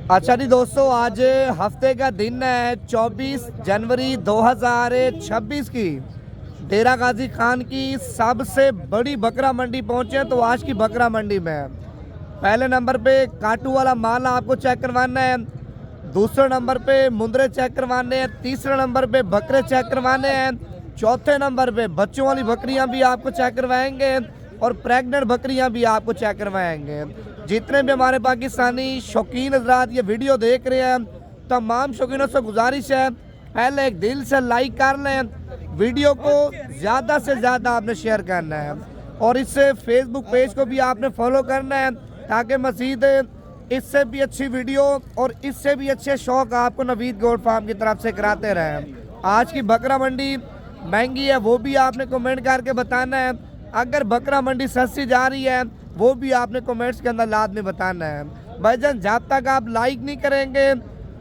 अच्छा जी दोस्तों, आज हफ्ते का दिन है 24 जनवरी 2026 की। डेरा गाजी खान की सबसे बड़ी बकरा मंडी पहुंचे तो आज की बकरा मंडी में पहले नंबर पे काटू वाला माल आपको चेक करवाना है, दूसरे नंबर पे मुंदरे चेक करवाने हैं, तीसरे नंबर पे बकरे चेक करवाने हैं, चौथे नंबर पे बच्चों वाली बकरियां भी आपको चेक करवाएंगे और प्रेग्नेंट बकरियां भी आपको चेक करवाएंगे। जितने भी हमारे पाकिस्तानी शौकीन हजरात ये वीडियो देख रहे हैं, तमाम शौकीनों से गुजारिश है पहले एक दिल से लाइक कर लें, वीडियो को ज़्यादा से ज़्यादा आपने शेयर करना है और इससे फेसबुक पेज को भी आपने फॉलो करना है ताकि मज़ीद इससे भी अच्छी वीडियो और इससे भी अच्छे शौक आपको नवीद गोट फार्म की तरफ से कराते रहें। आज की बकरा मंडी महंगी है वो भी आपने कमेंट करके बताना है, अगर बकरा मंडी सस्ती जा रही है वो भी आपने कमेंट्स के अंदर लाद में बताना है। भाईजान जब तक आप लाइक नहीं करेंगे,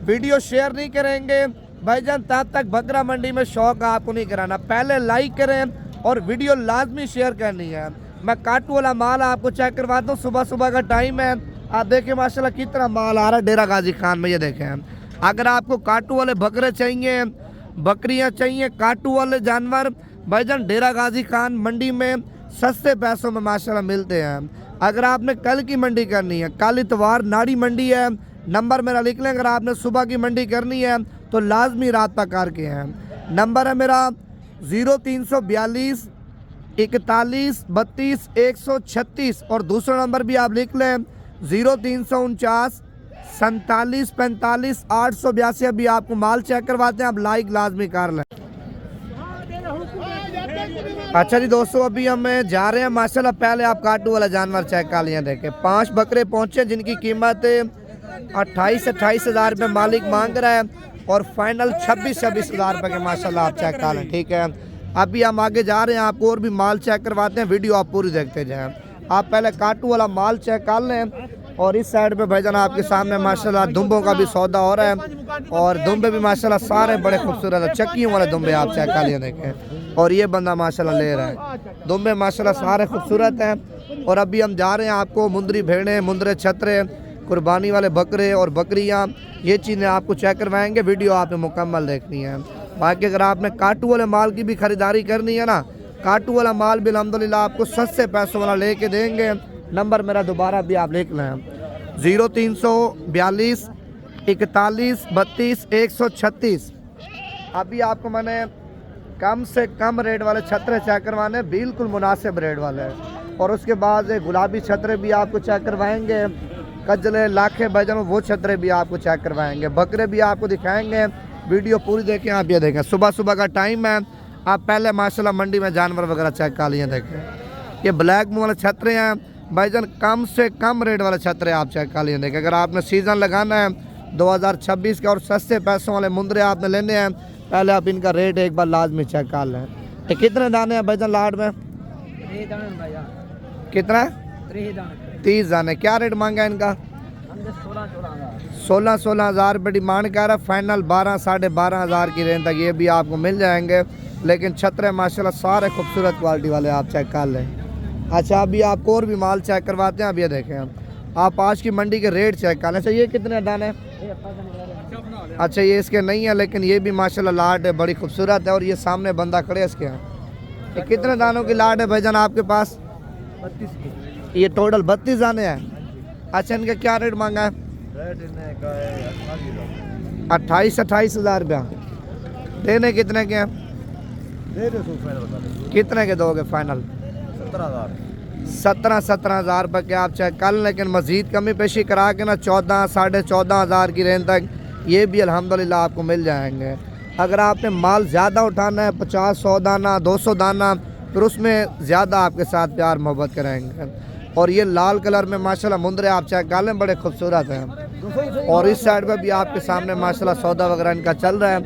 वीडियो शेयर नहीं करेंगे भाईजान, तब तक बकरा मंडी में शौक आपको नहीं कराना। पहले लाइक करें और वीडियो लाजमी शेयर करनी है। मैं काटू वाला माल आपको चेक करवाता हूँ, सुबह सुबह का टाइम है। आप देखें माशाल्लाह कितना माल आ रहा है डेरा गाजी खान में। ये देखें, अगर आपको काटू वाले बकरे चाहिए, बकरियां चाहिए, काटू वाले जानवर भाईजान डेरा गाजी खान मंडी में सस्ते पैसों में माशाल्लाह मिलते हैं। अगर आपने कल की मंडी करनी है, कल इतवार नाड़ी मंडी है, नंबर मेरा लिख लें। अगर आपने सुबह की मंडी करनी है तो लाजमी रात तक करके हैं। नंबर है मेरा 0342 41 32 136 और दूसरा नंबर भी आप लिख लें 0349 47 45 882। अभी आपको माल चेक करवाते हैं, आप लाइक लाजमी कर लें। अच्छा जी दोस्तों, अभी हम जा रहे हैं माशाल्लाह। पहले आप काटू वाला जानवर चेक कर लिया। देखें 5 बकरे पहुंचे जिनकी कीमत 28 हज़ार रुपये मालिक मांग रहा है और फाइनल 26 हज़ार रुपये के माशाल्लाह आप चेक कर लें। ठीक है, अभी हम आगे जा रहे हैं, आपको और भी माल चेक करवाते हैं, वीडियो आप पूरी देखते जाएं। आप पहले काटू वाला माल चेक कर लें और इस साइड पे भाईजान आपके सामने माशाल्लाह दुम्बों का भी सौदा हो रहा है और दुम्बे भी माशाल्लाह सारे बड़े खूबसूरत है। चक्कियों वाले दुम्बे आप चेक कर लिए देखें और ये बंदा माशाल्लाह ले रहा है। दुम्बे माशाल्लाह सारे खूबसूरत हैं और अभी हम जा रहे हैं, आपको मुंदरी भेड़ें, मुंदरे छतरे, कुर्बानी वाले बकरे और बकरियां, ये चीज़ें आपको चेक करवाएंगे। वीडियो आपने मुकम्मल देखनी है। बाकी अगर आपने काटू वाले माल की भी ख़रीदारी करनी है ना, काटू वाला माल भी अल्हम्दुलिल्लाह आपको सस्ते पैसों वाला लेके देंगे। नंबर मेरा दोबारा भी आप लिख लें 0342 41 32 136। अभी आपको मैंने कम से कम रेट वाले छतरे चेक करवाने, बिल्कुल मुनासिब रेट वाले, और उसके बाद गुलाबी छतरे भी आपको चेक करवाएंगे, कजले लाखे भजन वो छतरे भी आपको चेक करवाएंगे, बकरे भी आपको दिखाएंगे। वीडियो पूरी देखें। आप ये देखें सुबह सुबह का टाइम है, आप पहले माशाल्लाह मंडी में जानवर वगैरह चेक कर लिए। देखें ये ब्लैक मुंह वाले छतरे हैं भाईजान, कम से कम रेट वाले छतरे आप चेक कर लिए। देखें अगर आपने सीज़न लगाना है 2026 का और सस्ते पैसों वाले मुंदरे आपने लेने हैं, पहले आप इनका रेट एक बार लाजमी चेक कर लें। ये कितने दाने हैं भाईजान लाड में? कितना? 30 दाने। क्या रेट मांगा है इनका? 16 हज़ार रुपये डिमांड कर रहा है। फाइनल 12 साढ़े 12 हज़ार की रेंज तक ये भी आपको मिल जाएंगे। लेकिन छतरे माशाल्लाह सारे खूबसूरत क्वालिटी वाले आप चेक कर लें। अच्छा अभी आपको और भी माल चेक करवाते हैं। अब ये देखें आप आज की मंडी के रेट चेक कर लें। अच्छा ये कितने दाने? अच्छा ये इसके नहीं है, लेकिन ये भी माशाल्लाह लाड है, बड़ी खूबसूरत है। और ये सामने बंदा खड़े इसके हैं। ये कितने दानों की लाड है भाईजान आपके पास? 32 की। ये टोटल 32 दाने हैं। अच्छा इनका क्या रेट मांगा है? 28 हज़ार रुपया। देने कितने के हैं? कितने के दोगे फाइनल? 17 हज़ार रुपये के आप चेक कर लें। लेकिन मज़ीद कमी पेशी करा के ना 14 साढ़े 14 हज़ार की रेंज तक ये भी अल्हम्दुलिल्लाह आपको मिल जाएंगे। अगर आपने माल ज़्यादा उठाना है 50-100 दाना 200 दाना, फिर उसमें ज़्यादा आपके साथ प्यार मोहब्बत करेंगे। और ये लाल कलर में माशाल्लाह मुंदरे आप चेक कर लें, बड़े खूबसूरत हैं। और इस साइड पे भी आपके सामने माशाल्लाह सौदा वगैरह इनका चल रहा है।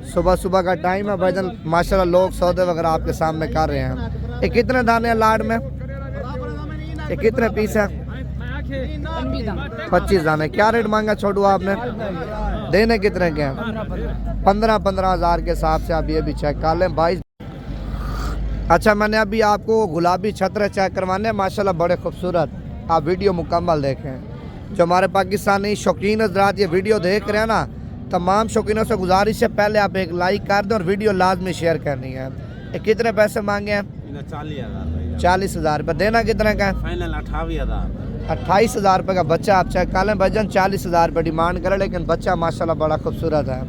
सुबह सुबह का टाइम है भाईजान, माशाल्लाह लोग सौदे वगैरह आपके सामने कर रहे हैं। ये कितने दाने हैं लाड में? ये कितने पीस है? 25 दाने। क्या रेट मांगा छोटू आपने? देने कितने के हैं? 15 हज़ार के हिसाब से आप ये भी चेक कर लें। 22। अच्छा मैंने अभी आपको गुलाबी छतरे चेक करवाने हैं, माशाल्लाह बड़े खूबसूरत। आप वीडियो मुकम्मल देखें। जो हमारे पाकिस्तानी शौकीन हजरात ये वीडियो देख रहे हैं ना, तमाम शौकीनों से गुजारिश है पहले आप एक लाइक कर दें और वीडियो लाजमी शेयर करनी है। ये कितने पैसे मांगे हैं? 40,000 रुपये। देना कितने का है? फाइनल 28,000। 28,000 रुपये का बच्चा आप चेक कर लें भाईजान। 40,000 रुपये डिमांड करें, लेकिन बच्चा माशाल्लाह बड़ा खूबसूरत है।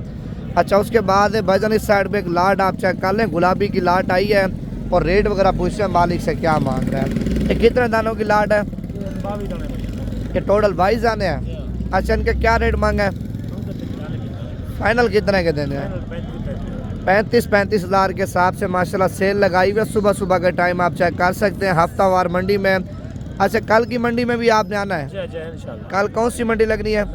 अच्छा, उसके बाद भाईजान इस साइड पे एक लाट आप चेक कर लें, गुलाबी की लाट आई है और रेट वगैरह पूछते हैं मालिक से क्या मांग रहा है। ये कितने दानों की लाट है? ये टोटल 22 दाने हैं। अच्छा, इनके क्या रेट मांगा है? फाइनल कितने के देने हैं? 35,000 के हिसाब से माशाल्लाह सेल लगाई हुई है। सुबह सुबह के टाइम आप चेक कर सकते हैं हफ्तावार मंडी में। अच्छा, कल की मंडी में भी आपने आना है? कल कौन सी मंडी लगनी है?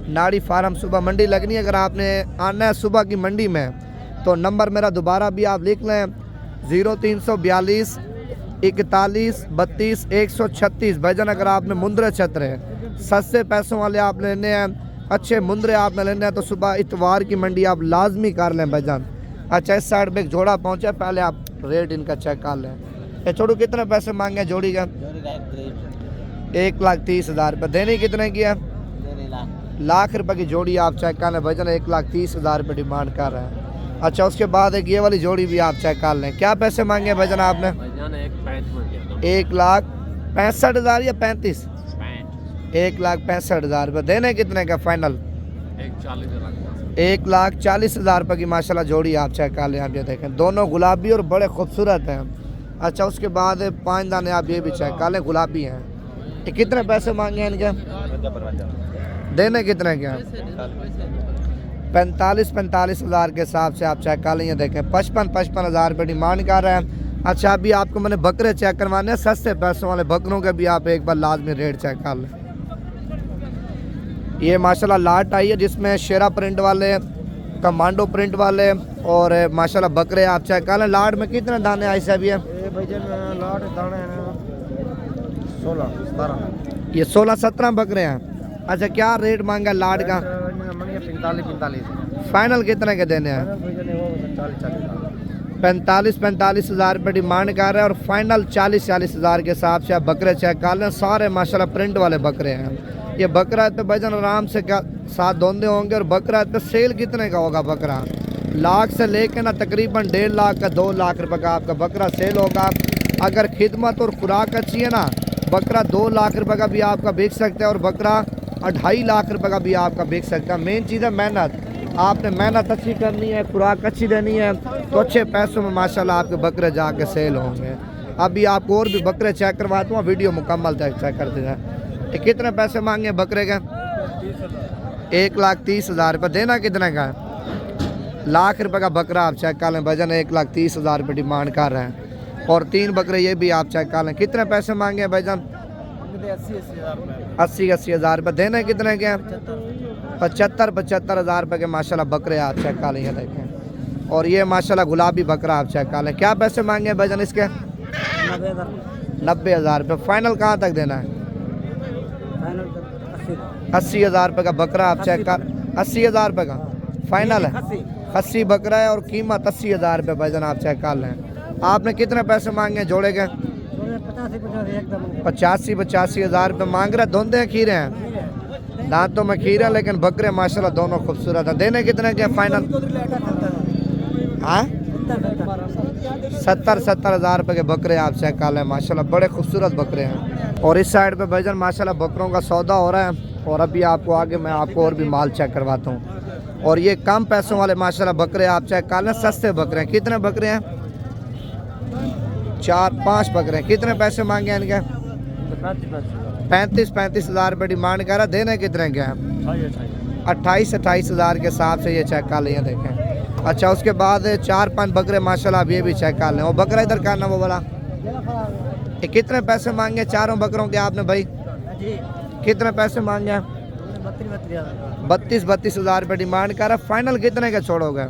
नाड़ी फार्म सुबह मंडी लगनी है। अगर आपने आना है सुबह की मंडी में तो नंबर मेरा दोबारा भी आप लिख लें, 0342 41 32 136। भाईजान अगर आपने मुंद्रे छतरे सस्ते पैसों वाले आप लेने हैं, अच्छे मुंद्रे आपने लेने हैं, तो सुबह इतवार की मंडी आप लाजमी कर लें भाईजान। अच्छा, इस साइड पे एक जोड़ा पहुंचा, पहले आप रेट इनका चेक कर लें। ये छोड़ू कितने पैसे मांगे जोड़ी का? 1,30,000 रुपये। देने कितने की है? लाख रुपए की जोड़ी आप चेक कर लें भाईजान। 1,30,000 रुपये डिमांड कर रहे हैं। अच्छा, उसके बाद एक ये वाली जोड़ी भी आप चेक कर लें। क्या पैसे मांगे भाईजान आपने? 1,65,000 या 35? 1,65,000 रुपये। देने कितने का फाइनल? 1,40,000 रुपये की माशाल्लाह जोड़ी आप चेक कर लें। आप ये देखें, दोनों गुलाबी और बड़े खूबसूरत हैं। अच्छा, उसके बाद 5 दाने आप ये भी चेक कर लें, गुलाबी हैं। ये कितने पैसे मांगे हैं इनके? देने कितने के? 45,000 के हिसाब से आप चेक कर लें। ये देखें, 55,000 रुपये डिमांड कर रहे हैं। अच्छा, अभी आपको मैंने बकरे चेक करवाने हैं, सस्ते पैसों वाले बकरों के भी आप एक बार लाजमी रेट चेक कर लें। ये माशाल्लाह लाट आई है जिसमें शेरा प्रिंट वाले, कमांडो प्रिंट वाले और माशाल्लाह बकरे आप चेक कर लें। लाट में कितने दाने आए से अभी है? 16-17 बकरे हैं। अच्छा, क्या रेट मांगा लाट का? 45 फाइनल कितने के देने हैं? 45,000 रुपये डिमांड कर रहे हैं और फाइनल 40,000 के हिसाब से आप बकरे चेक कर लें। सारे माशाल्लाह प्रिंट वाले बकरे हैं। ये बकरा पे भाईजान आराम से क्या 7 धोंदे होंगे। और बकरा पे सेल कितने का होगा? बकरा लाख से लेके ना तकरीबन 1.5 लाख का 2 लाख रुपए का आपका बकरा सेल होगा। अगर खिदमत और खुराक अच्छी है ना, बकरा 2 लाख रुपए का भी आपका बिक सकता है और बकरा 2.5 लाख रुपए का भी आपका बिक सकता है। मेन चीज़ है मेहनत। आपने मेहनत अच्छी करनी है, खुराक अच्छी देनी है, तो अच्छे पैसों में माशाल्लाह आपके बकरे जाके सेल होंगे। अभी आपको और भी बकरे चेक करवाता हूँ, वीडियो मुकम्मल तक चेक करते जाए। ये कितने पैसे मांगे बकरे का? 1,30,000 रुपये। देना कितने का है? लाख रुपए का बकरा आप चेक कर लें भाईजान। 1,30,000 रुपये डिमांड कर रहे हैं। और 3 बकरे ये भी आप चेक कर लें। कितने पैसे मांगे हैं भाईजान? 80,000 रुपये। देने कितने के हैं? 75,000 रुपये के माशाल्लाह बकरे आप चेक कर लें। देखें, और ये माशाल्लाह गुलाबी बकरा आप चेक कर लें। क्या पैसे मांगे हैं भाईजान इसके? 90,000 रुपये। फाइनल कहाँ तक देना है? 80,000 रुपये का बकरा आप चेक कर। 80,000 रुपये का फाइनल है। खस्सी बकरा है और कीमत 80,000 रुपये भाईजान आप चेक कर लें। आपने कितने पैसे मांगे हैं जोड़े के? 85,000 रुपये मांग रहे। धोंदे हैं, खीरे हैं, दांतों में खीरे, लेकिन बकरे माशाल्लाह दोनों खूबसूरत हैं। देने कितने के फाइनल? हाँ, 70,000 रुपये के बकरे आप चेक कर लें। माशाल्लाह बड़े खूबसूरत बकरे हैं। और इस साइड पे भाईजान माशाल्लाह बकरों का सौदा हो रहा है। और अभी आपको आगे मैं आपको और भी माल चेक करवाता हूँ। और ये कम पैसों वाले माशाल्लाह बकरे आप चेक कर लें, सस्ते बकरे हैं। कितने बकरे हैं? 4-5 बकरे हैं। कितने पैसे मांगे हैं इनके? 35,000 रुपये डिमांड कर रहा है। देने कितने के हैं? 28,000 के हिसाब से ये चेक कर लें। देखें, अच्छा, उसके बाद 4-5 बकरे माशाल्लाह आप ये भी चेक कर लें। वो बकरा इधर करना वो वाला। ये कितने पैसे मांगे चारों बकरों के आपने भाई? कितने पैसे मांगे? 32,000 रुपये डिमांड कर रहा है। फाइनल कितने का छोड़ोगे?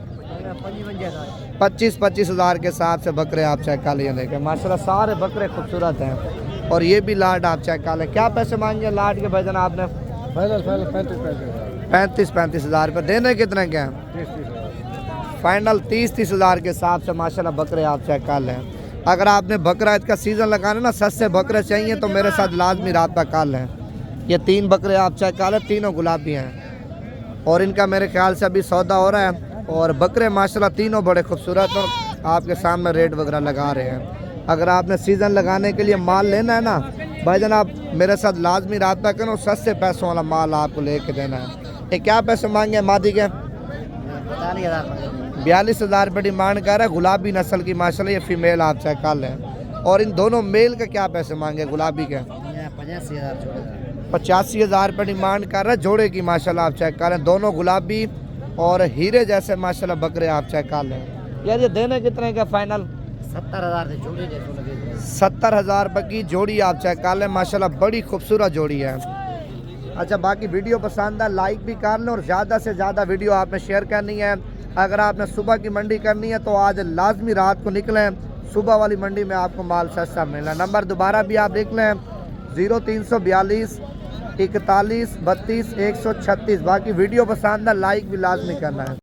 25,000 के हिसाब से बकरे आप चेक कर लिए। देखें, माशाल्लाह सारे बकरे खूबसूरत हैं। और ये भी लाट आप चेक कर लें। क्या पैसे मांगे लाट के भाईजान आपने? 35,000 रुपये। देने कितने के हैं? फाइनल 30,000 के हिसाब से माशाल्लाह बकरे आप चेक कर लें। अगर आपने बकरा ईद का सीज़न लगाना ना, सस्ते बकरे चाहिए तो मेरे साथ लाजमी राब्ता कर लें। ये 3 बकरे आप चेक कर लें, तीनों गुलाबी हैं और इनका मेरे ख्याल से अभी सौदा हो रहा है। और बकरे माशाल्लाह तीनों बड़े खूबसूरत और आपके सामने रेट वगैरह लगा रहे हैं। अगर आपने सीज़न लगाने के लिए माल लेना है ना भाईजान, आप मेरे साथ लाजमी रब्ता करें और सस्ते पैसों वाला माल आपको लेके देना है। ये क्या पैसे मांगे मादी के? 42,000 रुपये डिमांड कर रहा है। गुलाबी नस्ल की माशाल्लाह ये फीमेल आप चेक कर लें। और इन दोनों मेल के क्या पैसे मांगे गुलाबी के? 85,000 रुपये डिमांड कर रहा है जोड़े की माशाल्लाह आप चेक कर लें। दोनों गुलाबी और हीरे जैसे माशाल्लाह बकरे आप चेक कर लें। यार ये देने कितने का फाइनल? 70,000 से जोड़ी 70,000 रुपये की जोड़ी आप चेक कर लें। माशाल्लाह बड़ी खूबसूरत जोड़ी है। अच्छा, बाकी वीडियो पसंद है लाइक भी कर लें और ज़्यादा से ज़्यादा वीडियो आपने शेयर करनी है। अगर आपने सुबह की मंडी करनी है तो आज लाजमी रात को निकलें, सुबह वाली मंडी में आपको माल सस्ता मिलना। नंबर दोबारा भी आप लिख लें 0342 41 32 136। बाकी वीडियो पसंद है लाइक भी लाजमी करना है।